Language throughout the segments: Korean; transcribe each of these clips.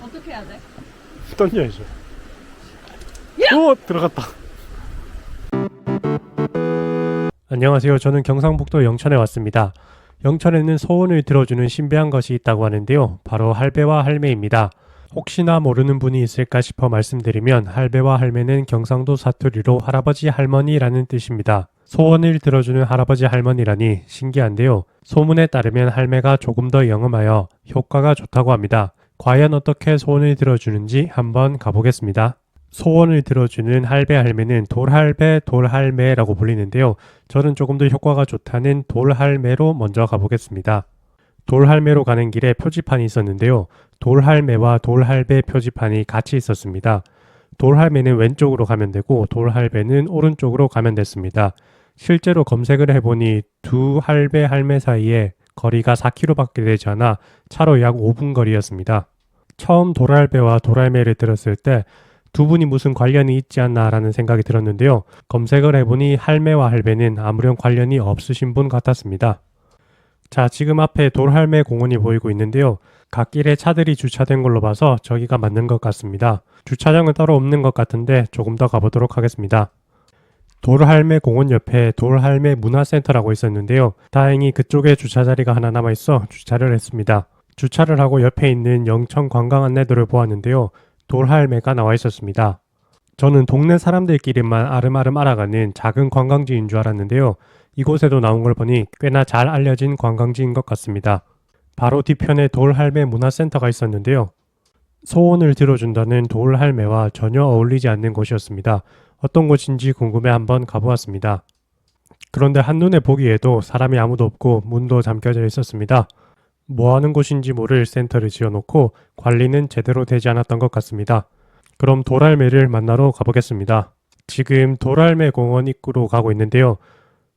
어떻게 해야 돼? 던져야죠. 오! 들어갔다. 안녕하세요. 저는 경상북도 영천에 왔습니다. 영천에는 소원을 들어주는 신비한 것이 있다고 하는데요. 바로 할배와 할매입니다. 혹시나 모르는 분이 있을까 싶어 말씀드리면 할배와 할매는 경상도 사투리로 할아버지 할머니라는 뜻입니다. 소원을 들어주는 할아버지 할머니라니 신기한데요. 소문에 따르면 할매가 조금 더 영험하여 효과가 좋다고 합니다. 과연 어떻게 소원을 들어주는지 한번 가보겠습니다. 소원을 들어주는 할배 할매는 돌할배 돌할매라고 불리는데요. 저는 조금 더 효과가 좋다는 돌할매로 먼저 가보겠습니다. 돌할매로 가는 길에 표지판이 있었는데요. 돌할매와 돌할배 표지판이 같이 있었습니다. 돌할매는 왼쪽으로 가면 되고 돌할배는 오른쪽으로 가면 됐습니다. 실제로 검색을 해보니 두 할배 할매 사이에 거리가 4km밖에 되지 않아 차로 약 5분 거리였습니다. 처음 돌할배와 돌할매를 들었을 때 두 분이 무슨 관련이 있지 않나 라는 생각이 들었는데요. 검색을 해보니 할매와 할배는 아무런 관련이 없으신 분 같았습니다. 자, 지금 앞에 돌할매 공원이 보이고 있는데요. 갓길에 차들이 주차된 걸로 봐서 저기가 맞는 것 같습니다. 주차장은 따로 없는 것 같은데 조금 더 가보도록 하겠습니다. 돌할매 공원 옆에 돌할매 문화센터라고 있었는데요. 다행히 그쪽에 주차 자리가 하나 남아있어 주차를 했습니다. 주차를 하고 옆에 있는 영천 관광 안내도를 보았는데요. 돌할매가 나와 있었습니다. 저는 동네 사람들끼리만 아름아름 알아가는 작은 관광지인 줄 알았는데요. 이곳에도 나온 걸 보니 꽤나 잘 알려진 관광지인 것 같습니다. 바로 뒤편에 돌할매 문화센터가 있었는데요. 소원을 들어준다는 돌할매와 전혀 어울리지 않는 곳이었습니다. 어떤 곳인지 궁금해 한번 가보았습니다. 그런데 한눈에 보기에도 사람이 아무도 없고 문도 잠겨져 있었습니다. 뭐 하는 곳인지 모를 센터를 지어놓고 관리는 제대로 되지 않았던 것 같습니다. 그럼 돌할매를 만나러 가보겠습니다. 지금 돌할매 공원 입구로 가고 있는데요.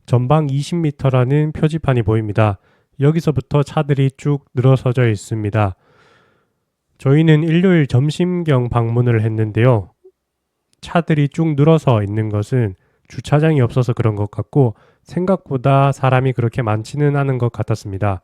전방 20m라는 표지판이 보입니다. 여기서부터 차들이 쭉 늘어서져 있습니다. 저희는 일요일 점심경 방문을 했는데요. 차들이 쭉 늘어서 있는 것은 주차장이 없어서 그런 것 같고 생각보다 사람이 그렇게 많지는 않은 것 같았습니다.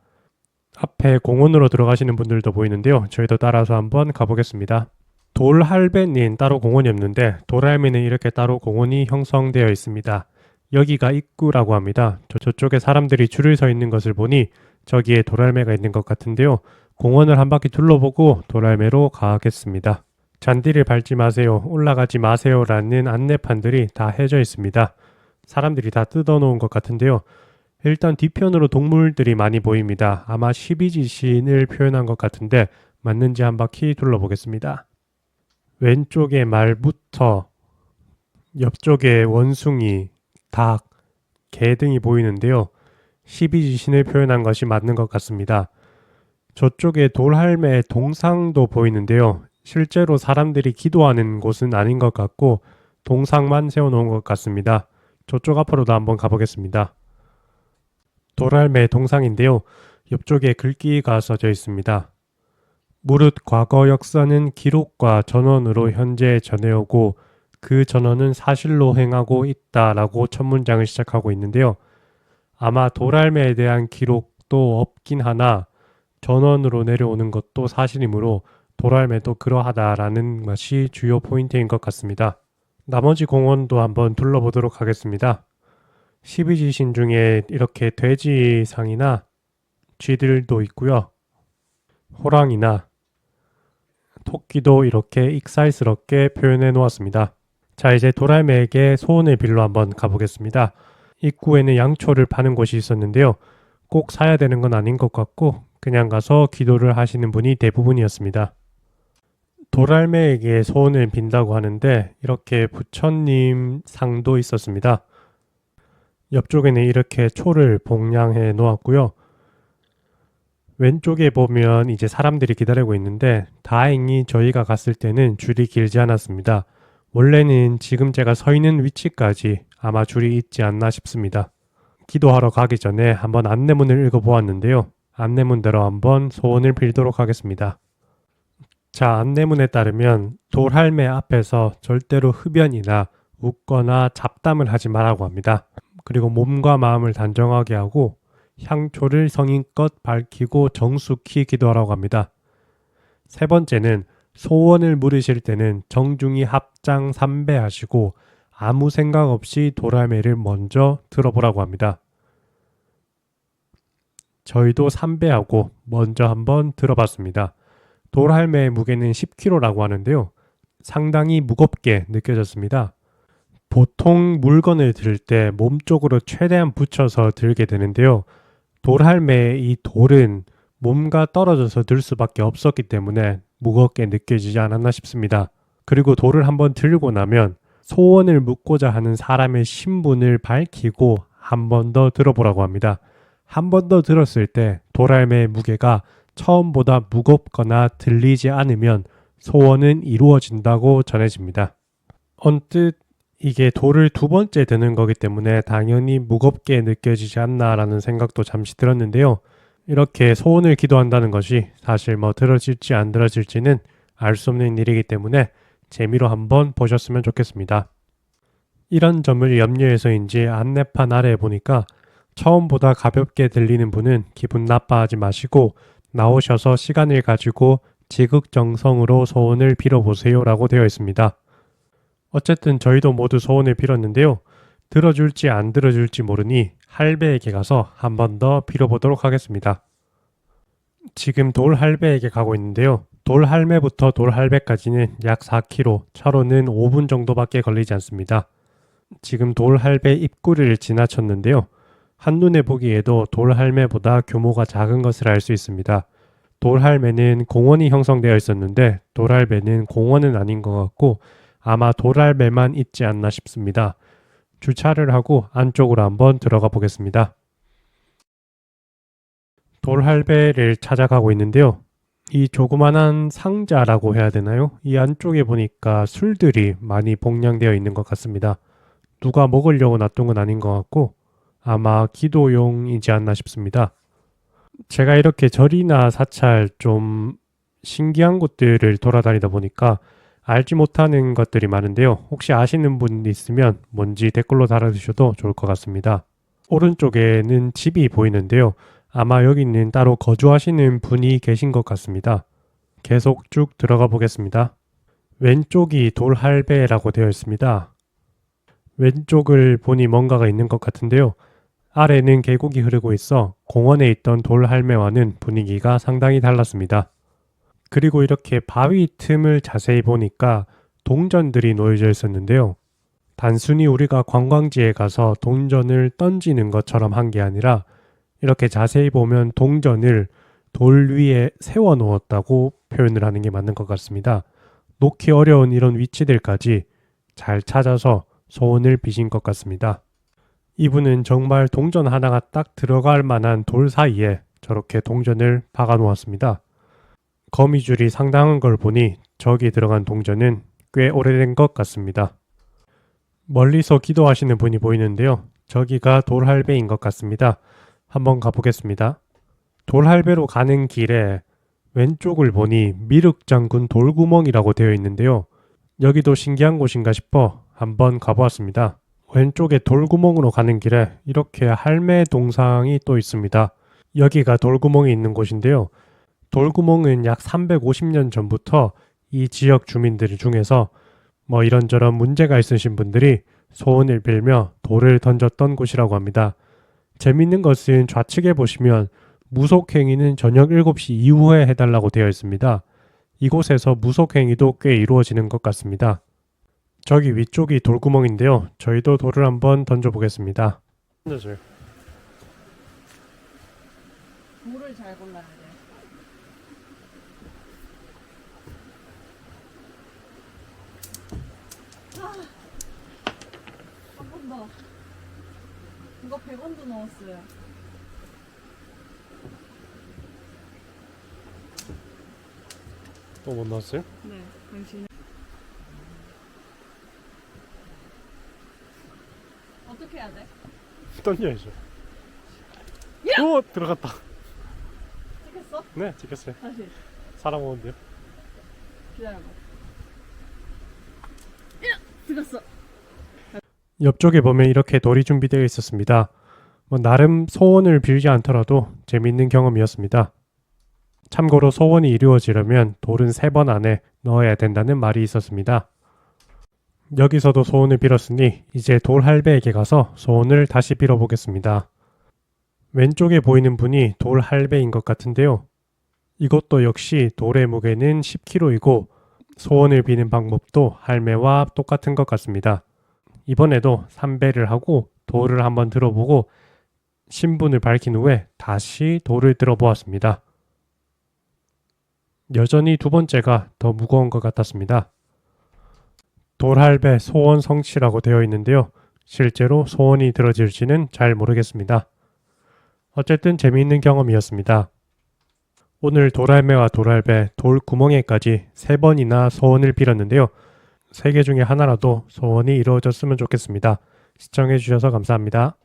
앞에 공원으로 들어가시는 분들도 보이는데요. 저희도 따라서 한번 가보겠습니다. 돌할배는 따로 공원이 없는데 돌할매는 이렇게 따로 공원이 형성되어 있습니다. 여기가 입구라고 합니다. 저쪽에 사람들이 줄을 서 있는 것을 보니 저기에 돌할매가 있는 것 같은데요. 공원을 한 바퀴 둘러보고 돌할매로 가겠습니다. 잔디를 밟지 마세요, 올라가지 마세요 라는 안내판들이 다 해져 있습니다. 사람들이 다 뜯어놓은 것 같은데요. 일단 뒤편으로 동물들이 많이 보입니다. 아마 12지신을 표현한 것 같은데 맞는지 한 바퀴 둘러보겠습니다. 왼쪽에 말부터 옆쪽에 원숭이, 닭, 개 등이 보이는데요. 12지신을 표현한 것이 맞는 것 같습니다. 저쪽에 돌할매 동상도 보이는데요. 실제로 사람들이 기도하는 곳은 아닌 것 같고 동상만 세워놓은 것 같습니다. 저쪽 앞으로도 한번 가보겠습니다. 돌할매 동상인데요. 옆쪽에 글귀가 써져 있습니다. 무릇 과거 역사는 기록과 전원으로 현재에 전해오고 그 전원은 사실로 행하고 있다라고 첫 문장을 시작하고 있는데요. 아마 돌할매에 대한 기록도 없긴 하나 전원으로 내려오는 것도 사실이므로 돌할매도 그러하다라는 것이 주요 포인트인 것 같습니다. 나머지 공원도 한번 둘러보도록 하겠습니다. 12지신 중에 이렇게 돼지상이나 쥐들도 있고요. 호랑이나 토끼도 이렇게 익살스럽게 표현해 놓았습니다. 자, 이제 돌할매에게 소원을 빌러 한번 가보겠습니다. 입구에는 양초를 파는 곳이 있었는데요. 꼭 사야 되는 건 아닌 것 같고 그냥 가서 기도를 하시는 분이 대부분이었습니다. 돌할매에게 소원을 빈다고 하는데 이렇게 부처님 상도 있었습니다. 옆쪽에는 이렇게 초를 봉양해 놓았고요. 왼쪽에 보면 이제 사람들이 기다리고 있는데 다행히 저희가 갔을 때는 줄이 길지 않았습니다. 원래는 지금 제가 서 있는 위치까지 아마 줄이 있지 않나 싶습니다. 기도하러 가기 전에 한번 안내문을 읽어보았는데요. 안내문대로 한번 소원을 빌도록 하겠습니다. 자, 안내문에 따르면 돌할매 앞에서 절대로 흡연이나 웃거나 잡담을 하지 말라고 합니다. 그리고 몸과 마음을 단정하게 하고 향초를 성의껏 밝히고 정숙히 기도하라고 합니다. 세 번째는 소원을 물으실 때는 정중히 합장 3배 하시고 아무 생각 없이 돌할매를 먼저 들어보라고 합니다. 저희도 3배하고 먼저 한번 들어봤습니다. 돌할매의 무게는 10kg라고 하는데요. 상당히 무겁게 느껴졌습니다. 보통 물건을 들 때 몸쪽으로 최대한 붙여서 들게 되는데요. 돌할매의 이 돌은 몸과 떨어져서 들 수밖에 없었기 때문에 무겁게 느껴지지 않았나 싶습니다. 그리고 돌을 한번 들고 나면 소원을 묻고자 하는 사람의 신분을 밝히고 한 번 더 들어보라고 합니다. 한 번 더 들었을 때 돌할매의 무게가 처음보다 무겁거나 들리지 않으면 소원은 이루어진다고 전해집니다. 언뜻 이게 돌을 두 번째 드는 거기 때문에 당연히 무겁게 느껴지지 않나라는 생각도 잠시 들었는데요. 이렇게 소원을 기도한다는 것이 사실 뭐 들어질지 안 들어질지는 알 수 없는 일이기 때문에 재미로 한번 보셨으면 좋겠습니다. 이런 점을 염려해서인지 안내판 아래에 보니까 처음보다 가볍게 들리는 분은 기분 나빠하지 마시고 나오셔서 시간을 가지고 지극정성으로 소원을 빌어보세요 라고 되어 있습니다. 어쨌든 저희도 모두 소원을 빌었는데요. 들어줄지 안 들어줄지 모르니 할배에게 가서 한 번 더 빌어보도록 하겠습니다. 지금 돌할배에게 가고 있는데요. 돌할매부터 돌할배까지는 약 4km, 차로는 5분 정도밖에 걸리지 않습니다. 지금 돌할배 입구를 지나쳤는데요. 한눈에 보기에도 돌할매보다 규모가 작은 것을 알 수 있습니다. 돌할매는 공원이 형성되어 있었는데 돌할배는 공원은 아닌 것 같고 아마 돌할매만 있지 않나 싶습니다. 주차를 하고 안쪽으로 한번 들어가 보겠습니다. 돌할배를 찾아가고 있는데요. 이 조그만한 상자라고 해야 되나요? 이 안쪽에 보니까 술들이 많이 봉량되어 있는 것 같습니다. 누가 먹으려고 놔둔 건 아닌 것 같고 아마 기도용이지 않나 싶습니다. 제가 이렇게 절이나 사찰 좀 신기한 곳들을 돌아다니다 보니까 알지 못하는 것들이 많은데요. 혹시 아시는 분 있으면 뭔지 댓글로 달아주셔도 좋을 것 같습니다. 오른쪽에는 집이 보이는데요. 아마 여기는 따로 거주하시는 분이 계신 것 같습니다. 계속 쭉 들어가 보겠습니다. 왼쪽이 돌할배라고 되어 있습니다. 왼쪽을 보니 뭔가가 있는 것 같은데요. 아래는 계곡이 흐르고 있어 공원에 있던 돌할매와는 분위기가 상당히 달랐습니다. 그리고 이렇게 바위 틈을 자세히 보니까 동전들이 놓여져 있었는데요. 단순히 우리가 관광지에 가서 동전을 던지는 것처럼 한 게 아니라 이렇게 자세히 보면 동전을 돌 위에 세워 놓았다고 표현을 하는 게 맞는 것 같습니다. 놓기 어려운 이런 위치들까지 잘 찾아서 소원을 비신 것 같습니다. 이분은 정말 동전 하나가 딱 들어갈 만한 돌 사이에 저렇게 동전을 박아 놓았습니다. 거미줄이 상당한 걸 보니 저기 들어간 동전은 꽤 오래된 것 같습니다. 멀리서 기도하시는 분이 보이는데요. 저기가 돌할배인 것 같습니다. 한번 가보겠습니다. 돌할배로 가는 길에 왼쪽을 보니 미륵장군 돌구멍이라고 되어 있는데요. 여기도 신기한 곳인가 싶어 한번 가보았습니다. 왼쪽에 돌구멍으로 가는 길에 이렇게 할매 동상이 또 있습니다. 여기가 돌구멍이 있는 곳인데요. 돌구멍은 약 350년 전부터 이 지역 주민들 중에서 뭐 이런저런 문제가 있으신 분들이 소원을 빌며 돌을 던졌던 곳이라고 합니다. 재밌는 것은 좌측에 보시면 무속행위는 저녁 7시 이후에 해달라고 되어 있습니다. 이곳에서 무속행위도 꽤 이루어지는 것 같습니다. 저기 위쪽이 돌구멍인데요. 저희도 돌을 한번 던져보겠습니다. 던져줘요. 돌을 잘 골라야 돼. 한 번 더. 이거 100원도 넣었어요. 또 못 넣었어요? 네, 당신. 어떻게 해야 돼? 던져야죠. 오! 들어갔다. 찍혔어? 네, 찍혔어요. 다시. 사람 오는데요. 기다려봐. 찍었어. 옆쪽에 보면 이렇게 돌이 준비되어 있었습니다. 뭐 나름 소원을 빌지 않더라도 재미있는 경험이었습니다. 참고로 소원이 이루어지려면 돌은 3번 안에 넣어야 된다는 말이 있었습니다. 여기서도 소원을 빌었으니 이제 돌 할배에게 가서 소원을 다시 빌어보겠습니다. 왼쪽에 보이는 분이 돌 할배인 것 같은데요. 이것도 역시 돌의 무게는 10kg이고 소원을 비는 방법도 할매와 똑같은 것 같습니다. 이번에도 3배를 하고 돌을 한번 들어보고 신분을 밝힌 후에 다시 돌을 들어보았습니다. 여전히 두 번째가 더 무거운 것 같았습니다. 돌할배 소원 성취라고 되어 있는데요. 실제로 소원이 들어질지는 잘 모르겠습니다. 어쨌든 재미있는 경험이었습니다. 오늘 돌할매와 돌할배 돌구멍에까지 3번이나 소원을 빌었는데요. 3개 중에 하나라도 소원이 이루어졌으면 좋겠습니다. 시청해주셔서 감사합니다.